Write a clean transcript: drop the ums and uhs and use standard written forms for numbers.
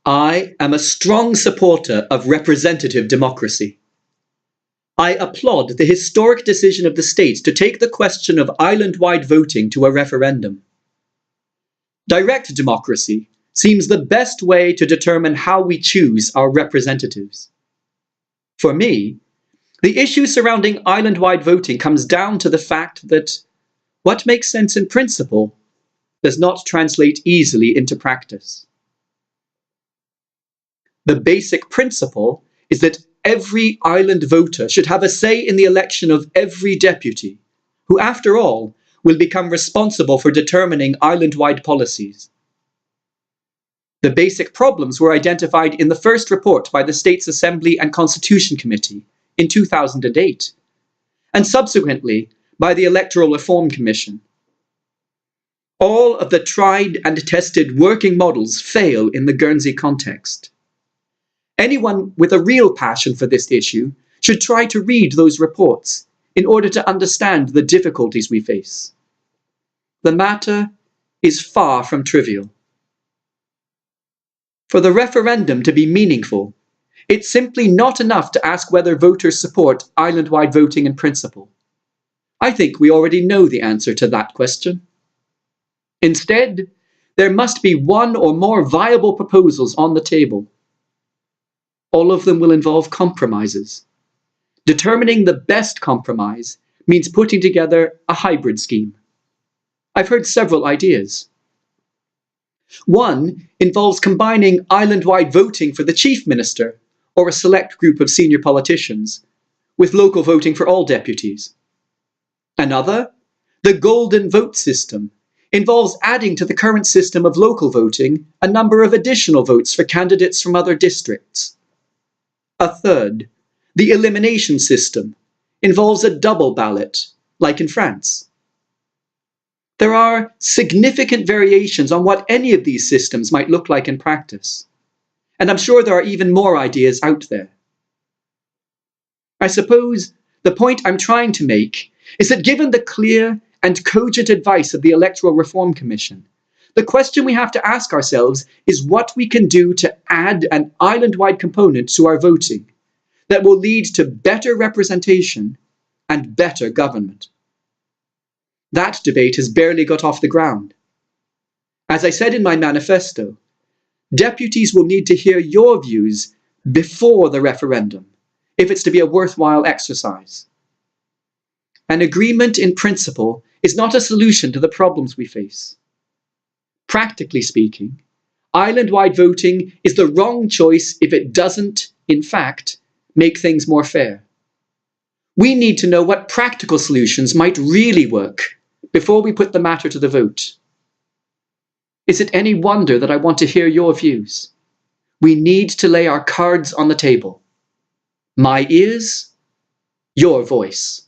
I am a strong supporter of representative democracy. I applaud the historic decision of the states to take the question of island-wide voting to a referendum. Direct democracy seems the best way to determine how we choose our representatives. For me, the issue surrounding island-wide voting comes down to the fact that what makes sense in principle does not translate easily into practice. The basic principle is that every island voter should have a say in the election of every deputy, who, after all, will become responsible for determining island-wide policies. The basic problems were identified in the first report by the States Assembly and Constitution Committee in 2008, and subsequently by the Electoral Reform Commission. All of the tried and tested working models fail in the Guernsey context. Anyone with a real passion for this issue should try to read those reports in order to understand the difficulties we face. The matter is far from trivial. For the referendum to be meaningful, it's simply not enough to ask whether voters support island-wide voting in principle. I think we already know the answer to that question. Instead, there must be one or more viable proposals on the table. All of them will involve compromises. Determining the best compromise means putting together a hybrid scheme. I've heard several ideas. One involves combining island-wide voting for the chief minister or a select group of senior politicians with local voting for all deputies. Another, the golden vote system, involves adding to the current system of local voting a number of additional votes for candidates from other districts. A third, the elimination system, involves a double ballot, like in France. There are significant variations on what any of these systems might look like in practice, and I'm sure there are even more ideas out there. I suppose the point I'm trying to make is that given the clear and cogent advice of the Electoral Reform Commission, the question we have to ask ourselves is what we can do to add an island-wide component to our voting that will lead to better representation and better government. That debate has barely got off the ground. As I said in my manifesto, deputies will need to hear your views before the referendum if it's to be a worthwhile exercise. An agreement in principle is not a solution to the problems we face. Practically speaking, island-wide voting is the wrong choice if it doesn't, in fact, make things more fair. We need to know what practical solutions might really work before we put the matter to the vote. Is it any wonder that I want to hear your views? We need to lay our cards on the table. My ears, your voice.